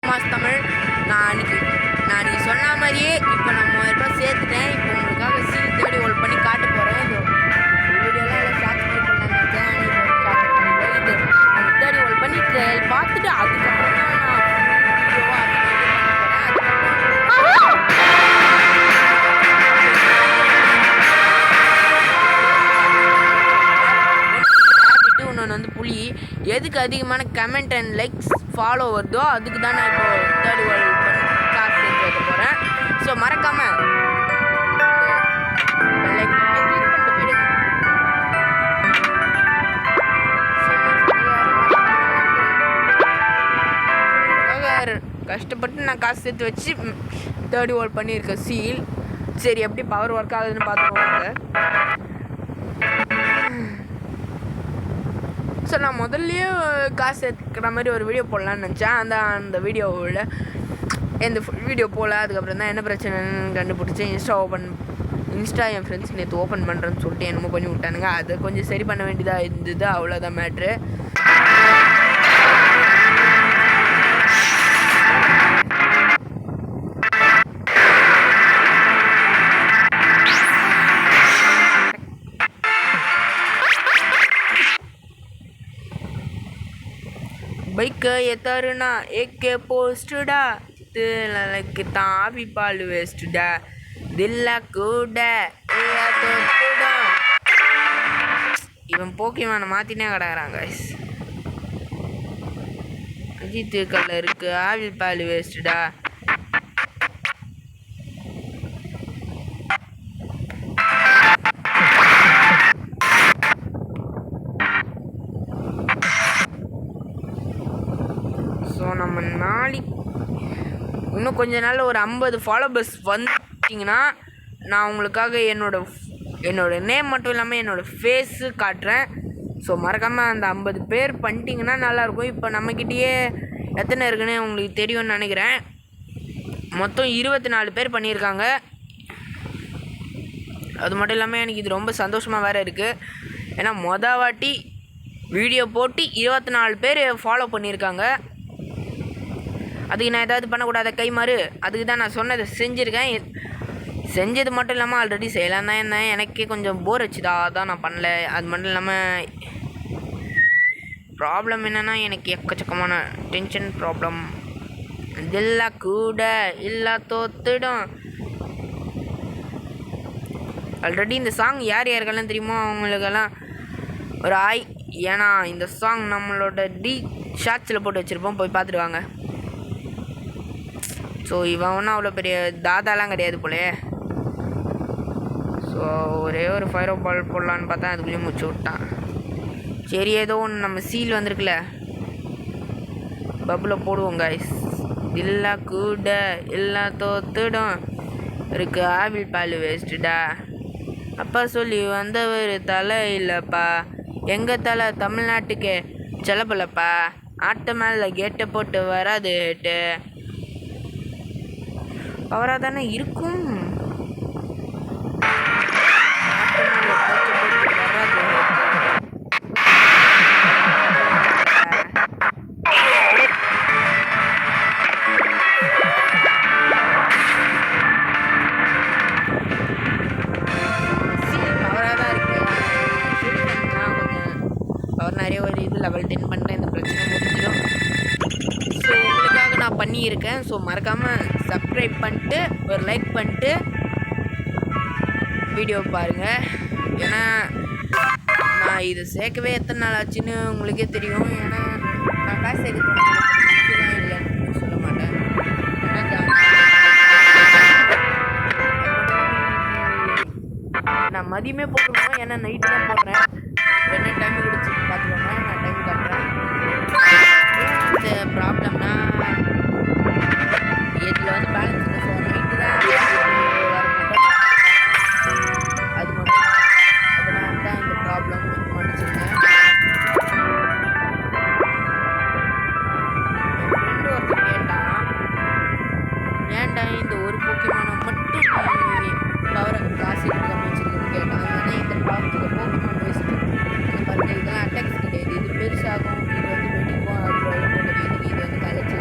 Mass Tamil. நான் அன்றைக்கி சொன்ன மாதிரியே இப்போ நான் 3000 சேர்த்துட்டேன். இப்போ உங்களுக்காக சீல் தேடி ஹோல்ட் பண்ணி காட்ட போகிறேன். இது வீடியோலாம் எல்லாம் ஷார்ட் பண்ணி நினச்சேன். இது அந்த தேடி ஹோல்ட் பண்ணி பார்த்துட்டு அதுக்கப்புறம் தான் நான் வீடியோவாக இன்னொன்று வந்து புலி எதுக்கு அதிகமான கமெண்ட் அண்ட் லைக்ஸ் ஃபாலோ வருதோ அதுக்கு தான் நான் இப்போ தேர்ட் வேர்ல்டு பண்ணி காசு சேர்த்து வைக்க போகிறேன். ஸோ மறக்காமல் லைக் கிளிக் பண்ணிட்டு போயிடுங்க. கஷ்டப்பட்டு நான் காசு சேர்த்து வச்சு தேர்ட் வேர்ல்டு பண்ணியிருக்கேன் சீல். சரி எப்படி பவர் ஒர்க் ஆகுதுன்னு பார்த்துக்கோங்க. ஸோ நான் முதல்லையே காசு எடுக்கிற மாதிரி ஒரு வீடியோ போடலான்னு நினச்சேன். அந்த வீடியோவில் எந்த வீடியோ போகல. அதுக்கப்புறம் தான் என்ன பிரச்சனைன்னு கண்டுபிடிச்சேன். இன்ஸ்டா என் ஃப்ரெண்ட்ஸ் நேற்று ஓப்பன் பண்ணுறேன்னு சொல்லிட்டு என்னமோ பண்ணி விட்டானுங்க. அதை கொஞ்சம் சரி பண்ண வேண்டியதாக இருந்தது. அவ்வளோதான் மேட்ரு. பைக்கை எத்தாருனா ஏகே போஸ்டுடா திலக்கு தாவி பால் வேஸ்டுடா தில்லா கூட இவன் போக்கியமான மாற்றினே கிடக்குறாங்க. அஜித் கல்ல இருக்கு ஆவில் பால் வேஸ்டுடா. ஸோ நம்ம நாளைக்கு இன்னும் கொஞ்ச நாள் ஒரு 50 ஃபாலோவர்ஸ் வந்துட்டிங்கன்னா நான் உங்களுக்காக என்னோடய நேம் மட்டும் இல்லாமல் என்னோடய ஃபேஸு காட்டுறேன். ஸோ மறக்காமல் அந்த 50 பேர் பண்ணிட்டீங்கன்னா நல்லாயிருக்கும். இப்போ நம்மக்கிட்டேயே எத்தனை இருக்குன்னு உங்களுக்கு தெரியும்னு நினைக்கிறேன். மொத்தம் 24 பேர் பண்ணியிருக்காங்க. அது மட்டும் இல்லாமல் எனக்கு இது ரொம்ப சந்தோஷமாக வேறு இருக்குது. ஏன்னா வாட்டி வீடியோ போட்டு 24 பேர் ஃபாலோ பண்ணியிருக்காங்க. அதுக்கு நான் ஏதாவது பண்ணக்கூடாத கைமாறு அதுக்கு தான் நான் சொன்னதை செஞ்சுருக்கேன். செஞ்சது மட்டும் இல்லாமல் ஆல்ரெடி செய்யலாம் தான் இருந்தேன். எனக்கே கொஞ்சம் போர் வச்சுதா அதான் நான் பண்ணல. அது மட்டும் இல்லாமல் ப்ராப்ளம் என்னென்னா எனக்கு எக்கச்சக்கமான டென்ஷன் ப்ராப்ளம். இதெல்லாம் கூட இல்லா தோத்துடும். ஆல்ரெடி இந்த சாங் யார் யாருக்கெல்லாம் தெரியுமோ அவங்களுக்கெல்லாம் ஒரு ஆய். ஏன்னா இந்த சாங் நம்மளோட ஷார்ட்ஸில் போட்டு வச்சுருப்போம், போய் பார்த்துட்டு வாங்க. ஸோ இவன் ஒன்றும் அவ்வளோ பெரிய தாதாலாம் கிடையாது போலே. ஸோ ஒரே ஒரு ஃபயர் பால் போடலான்னு பார்த்தா அதுக்குள்ளேயும் முடிச்சு விட்டான். சரி ஏதோ ஒன்று நம்ம சீல் வந்திருக்குல்ல பப்பில் போடுவோம் கைஸ். இல்லா கூட எல்லா தோத்துடும் இருக்கு ஆவில் பால் வேஸ்ட்டுடா. அப்பா சொல்லி வந்தவர் தலை இல்லைப்பா எங்கள் தலை தமிழ்நாட்டுக்கு செலப்பலப்பா. ஆட்ட மேலே கேட்டை போட்டு வராது ஹேட்டு பவராக தானே இருக்கும். பவர் நிறைய ஒரு இது லெவல் 10 பண்ணுறேன். இந்த பிரச்சனை முடிஞ்சிடும். ஸோ உங்களுக்காக நான் பண்ணியிருக்கேன். ஸோ மறக்காமல் சப்ஸ்கிரைப் பண்ணிட்டு ஒரு லைக் பண்ணிட்டு வீடியோ பாருங்கள். ஏன்னா நான் இது சேர்க்கவே எத்தனை நாள் ஆச்சுன்னு உங்களுக்கே தெரியும். ஏன்னா நான் காசு சேர்க்க இல்லைன்னு சொல்ல மாட்டேன். நான் மதியமே போட்டுருவேன். ஏன்னா நைட்டு தான் போடுறேன். என்ன டைம் கிடச்சி பார்த்துக்கோங்க. நான் டைம் காட்டுறேன். இந்த ப்ராப்ளம்னா இதில் வந்து பேலன்ஸ் இல்லை. ஸோ நைட்டு தான் அது மட்டும் அதனால தான் இந்த ப்ராப்ளம் மன்னிச்சுங்க. என் ஃப்ரெண்டு ஒருத்தர் கேட்டான், ஏன்டா இந்த ஒரு போக்கிமானை மட்டும் பவரை காசு எடுக்காமல் வச்சுருக்குன்னு கேட்டான். ஏன்னா இந்த போக்கிமான் வேஸ்ட்டு. பாருங்கள் இதெல்லாம் அட்டாக்ஸ் கிடையாது. இது பெருசாகும், இது வந்து வெடிக்கும், அது கிடையாது. இது வந்து கலைச்சி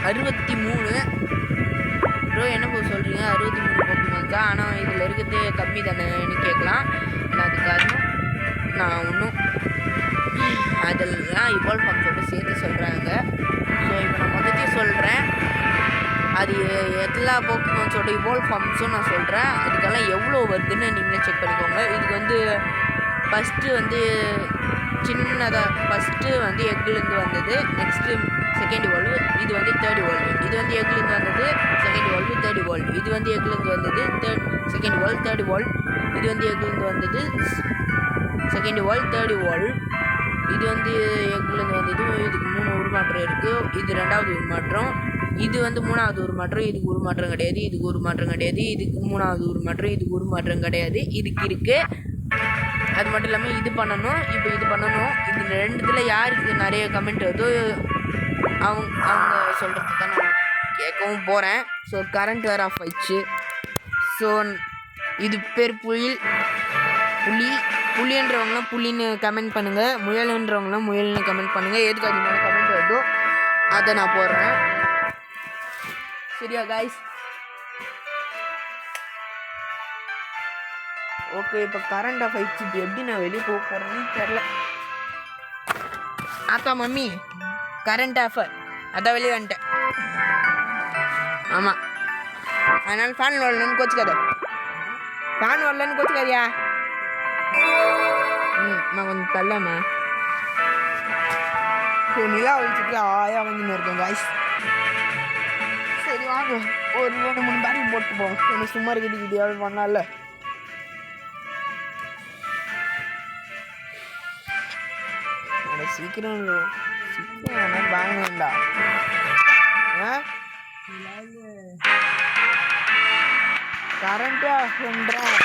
63. ப்ரோ என்ன ப்ரோ சொல்கிறீங்க 63 போக்குமான்ஸா? ஆனால் இதில் இருக்கிறது கம்மி தானேன்னு கேட்கலாம். அது காரணம் நான் ஒன்றும் அதெல்லாம் இவால்வ் ஃபார்ம்ஸோடு சேர்த்து சொல்கிறாங்க. ஸோ இப்போ நான் மொத்தத்தையும் சொல்கிறேன். அது எல்லா போக்குமான்ஸோட இவால்வ் ஃபார்ம்ஸும் நான் சொல்கிறேன். அதுக்கெல்லாம் எவ்வளோ வருதுன்னு நீங்களே செக் பண்ணிக்கோங்க. இதுக்கு வந்து ஃபஸ்ட்டு வந்து சின்னதாக ஃபஸ்ட்டு வந்து எக்லேருந்து வந்தது. Next second valve. இது வந்து தேர்ட் வால்வு. இது வந்து எக்லேருந்து வந்தது. Second valve third valve. இது வந்து எக்லேருந்து வந்தது. Second valve third valve. இது வந்து எக்லேருந்து வந்தது. Second valve third valve. இது வந்து எக்லேருந்து வந்தது. இதுக்கு 3 உருமாற்றம் இருக்குது. இது 2வது உருமாற்றம். இது வந்து 3வது உருமாற்றம். இதுக்கு உருமாற்றம் கிடையாது. இதுக்கு உருமாற்றம் கிடையாது. இதுக்கு 3வது உருமாற்றம். இதுக்கு உருமாற்றம் கிடையாது. இதுக்கு இருக்குது. அது மட்டும் இல்லாமல் இது பண்ணணும். இப்போ இது பண்ணணும். இது 2த்துல யாருக்கு நிறைய கமெண்ட் வருதோ அவங்க சொல்கிறது தான் நான் கேட்கவும் போகிறேன். ஸோ கரண்ட் வேறு ஆஃப் ஆயிடுச்சு. ஸோ இது பேர் புலின்றவங்களாம் புலின்னு கமெண்ட் பண்ணுங்கள். முயலுன்றவங்களாம் முயல்னு கமெண்ட் பண்ணுங்கள். எதுக்கு அதிகமான கமெண்ட் வருதோ அதை நான் போடுறேன். சரியா காய்ஸ்? ஓகே, இப்போ கரண்ட் ஆஃப் ஆயிடுச்சு. இப்போ எப்படி நான் வெளியே போக போகிறேன்னு தெரில. ஆத்தா மம்மி கரண்ட் ஆஃபர் அதான் வெளியே வந்துட்டேன். ஆமாம், அதனால் ஃபேன் வரலன்னு கோச்சிக்காத. ஃபேன் வரலன்னு கோச்சிக்காதியா? நான் கொஞ்சம் தள்ளம்மா. ஸோ நிலா வச்சுட்டு ஆயா வந்து இருக்கேன் காய்ஸ். சரி வாங்க, ஒரு 2-3 பேட்டில் போட்டு போவோம். எனக்கு சும்மா இருக்குது. இது பண்ணால சீக்கிரம் வாங்கண்டா. கரண்ட்டே ஆஃப் பண்ணுறேன்.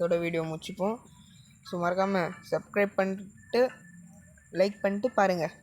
இதோட வீடியோ முடிச்சுப்போம். ஸோ மறக்காமல் சப்ஸ்கிரைப் பண்ணிட்டு லைக் பண்ணிட்டு பாருங்கள்.